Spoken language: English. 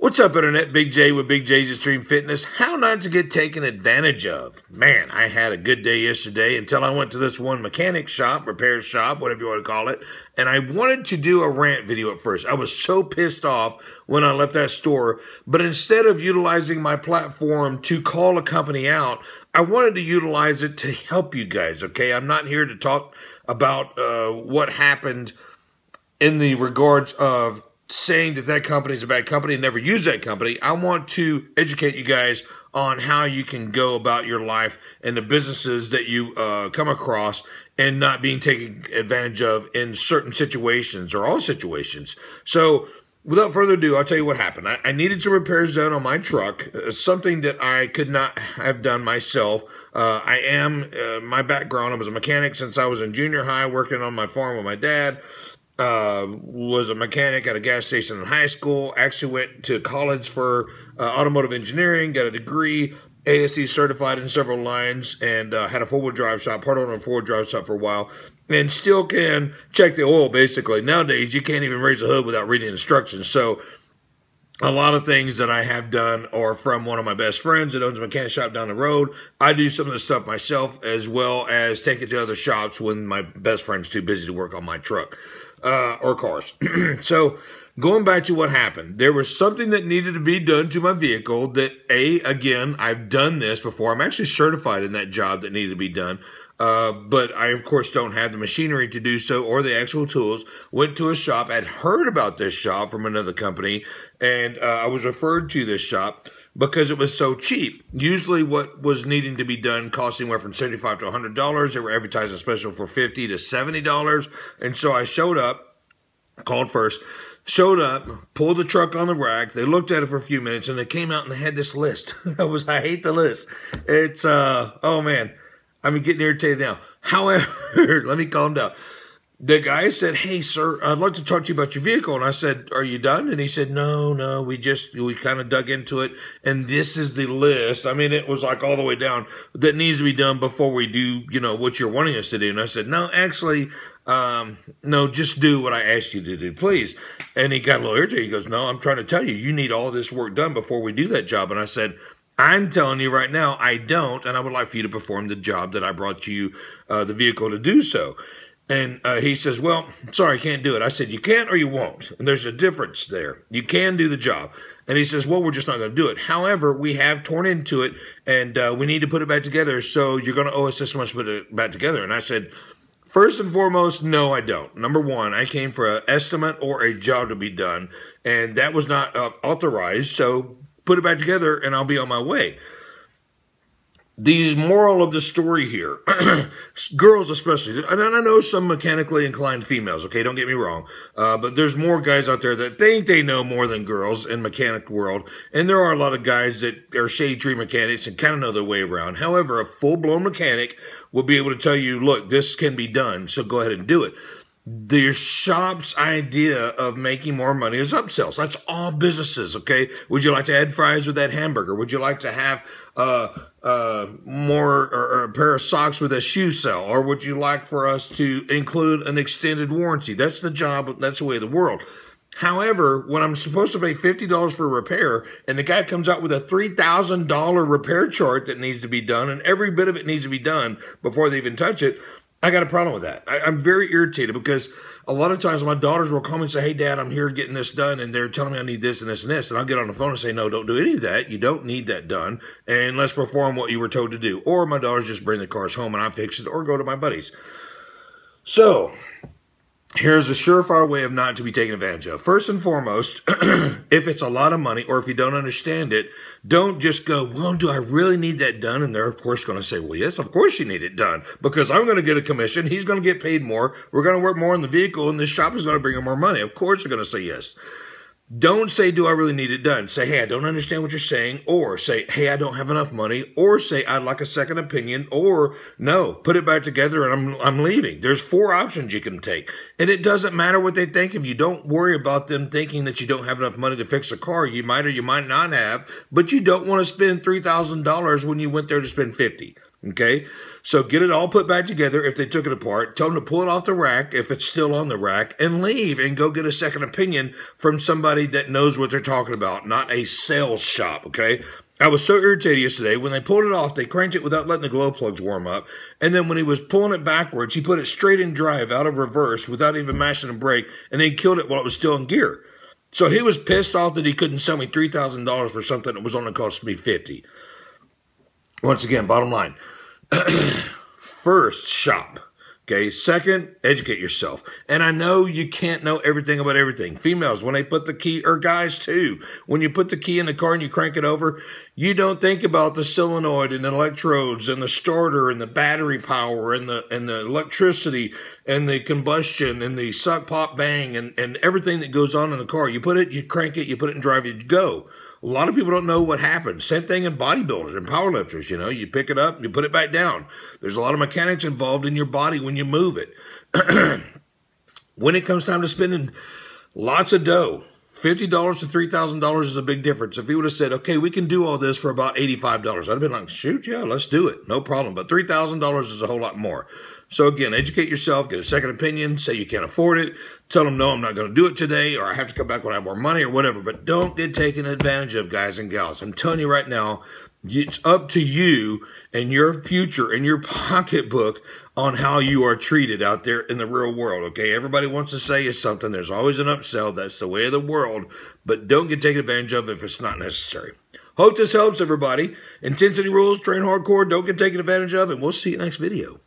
What's up, Internet? Big J with Big J's Extreme Fitness. How not to get taken advantage of. Man, I had a good day yesterday until I went to this one mechanic shop, repair shop, whatever you want to call it, and I wanted to do a rant video at first. I was so pissed off when I left that store, but instead of utilizing my platform to call a company out, I wanted to utilize it to help you guys, okay? I'm not here to talk about what happened in the regards of saying that that company is a bad company and never use that company. I want to educate you guys on how you can go about your life and the businesses that you come across and not being taken advantage of in certain situations or all situations. So without further ado, I'll tell you what happened. I needed some repairs done on my truck, something that I could not have done myself. My background, I was a mechanic since I was in junior high, working on my farm with my dad. Was a mechanic at a gas station in high school, actually went to college for automotive engineering, got a degree, ASE certified in several lines, and had a four-wheel drive shop, part owner of a four-wheel drive shop for a while, and still can check the oil, basically. Nowadays, you can't even raise a hood without reading instructions, so a lot of things that I have done are from one of my best friends that owns a mechanic shop down the road. I do some of the stuff myself, as well as take it to other shops when my best friend's too busy to work on my truck. Or cars. So going back to what happened, there was something that needed to be done to my vehicle that, again, I've done this before. I'm actually certified in that job that needed to be done. But I, of course, don't have the machinery to do so or the actual tools. Went to a shop, had heard about this shop from another company, and I was referred to this shop because it was so cheap. Usually what was needing to be done cost anywhere from $75 to $100. They were advertising special for $50 to $70. And so I showed up, called first, showed up, pulled the truck on the rack. They looked at it for a few minutes, and they came out and they had this list. I hate the list. It's, oh man, I'm getting irritated now. However, let me calm down. The guy said, "Hey, sir, I'd like to talk to you about your vehicle." And I said, "Are you done?" And he said, No, we kind of dug into it. And this is the list. I mean, it was like all the way down that needs to be done before we do, what you're wanting us to do. And I said, "No, actually, no, just do what I asked you to do, please." And he got a little irritated. He goes, "No, I'm trying to tell you, you need all this work done before we do that job." And I said, "I'm telling you right now, I don't. And I would like for you to perform the job that I brought you, the vehicle, to do so." And he says, "Well, sorry, I can't do it." I said, "You can or you won't." And there's a difference there. You can do the job. And he says, "Well, we're just not going to do it. However, we have torn into it, and we need to put it back together, so you're going to owe us this much to put it back together." And I said, "First and foremost, no, I don't. Number one, I came for an estimate or a job to be done, and that was not authorized, so put it back together, and I'll be on my way." The moral of the story here, girls especially, and I know some mechanically inclined females, okay, don't get me wrong, but there's more guys out there that think they know more than girls in mechanic world, and there are a lot of guys that are shade tree mechanics and kind of know their way around. However, a full-blown mechanic will be able to tell you, look, this can be done, so go ahead and do it. The shop's idea of making more money is upsells. That's all businesses, okay? Would you like to add fries with that hamburger? Would you like to have more or a pair of socks with a shoe sale? Or would you like for us to include an extended warranty? That's the job. That's the way of the world. However, when I'm supposed to pay $50 for a repair and the guy comes out with a $3,000 repair chart that needs to be done and every bit of it needs to be done before they even touch it, I got a problem with that. I'm very irritated because a lot of times my daughters will call me and say, "Hey, Dad, I'm here getting this done," and they're telling me I need this and this and this. And I'll get on the phone and say, "No, don't do any of that. You don't need that done. And let's perform what you were told to do." Or my daughters just bring the cars home and I fix it or go to my buddies. So here's a surefire way of not to be taken advantage of. First and foremost, if it's a lot of money or if you don't understand it, don't just go, "Well, do I really need that done?" And they're, of course, going to say, "Well, yes, of course you need it done because I'm going to get a commission. He's going to get paid more. We're going to work more in the vehicle, and this shop is going to bring him more money." Of course they're going to say yes. Don't say, "Do I really need it done?" Say, "Hey, I don't understand what you're saying," or say, "Hey, I don't have enough money," or say, "I'd like a second opinion," or "No, put it back together and I'm leaving." There's 4 options you can take, and it doesn't matter what they think of you. Don't worry about them thinking that you don't have enough money to fix a car. You might or you might not have, but you don't want to spend $3,000 when you went there to spend $50. Okay, so get it all put back together. If they took it apart, tell them to pull it off the rack if it's still on the rack, and leave and go get a second opinion from somebody that knows what they're talking about, not a sales shop. Okay, I was so irritated yesterday when they pulled it off. They cranked it without letting the glow plugs warm up, and then when he was pulling it backwards, he put it straight in drive out of reverse without even mashing a brake, and then killed it while it was still in gear. So he was pissed off that he couldn't sell me $3,000 for something that was only cost me $50. Once again, bottom line, first, shop. Okay. Second, educate yourself. And I know you can't know everything about everything. Females, when they put the key, or guys too, when you put the key in the car and you crank it over, you don't think about the solenoid and the electrodes and the starter and the battery power and the electricity and the combustion and the suck, pop, bang and everything that goes on in the car. You put it, you crank it, you put it in drive, you go. A lot of people don't know what happens. Same thing in bodybuilders and powerlifters. You know, you pick it up and you put it back down. There's a lot of mechanics involved in your body when you move it. When it comes time to spending lots of dough, $50 to $3,000 is a big difference. If he would have said, okay, we can do all this for about $85, I'd have been like, shoot, yeah, let's do it. No problem. But $3,000 is a whole lot more. So again, educate yourself, get a second opinion, say you can't afford it, tell them, no, I'm not going to do it today, or I have to come back when I have more money or whatever. But don't get taken advantage of, guys and gals. I'm telling you right now, it's up to you and your future and your pocketbook on how you are treated out there in the real world, okay? Everybody wants to say you something. There's always an upsell. That's the way of the world. But don't get taken advantage of if it's not necessary. Hope this helps, everybody. Intensity rules, train hardcore, don't get taken advantage of, and we'll see you next video.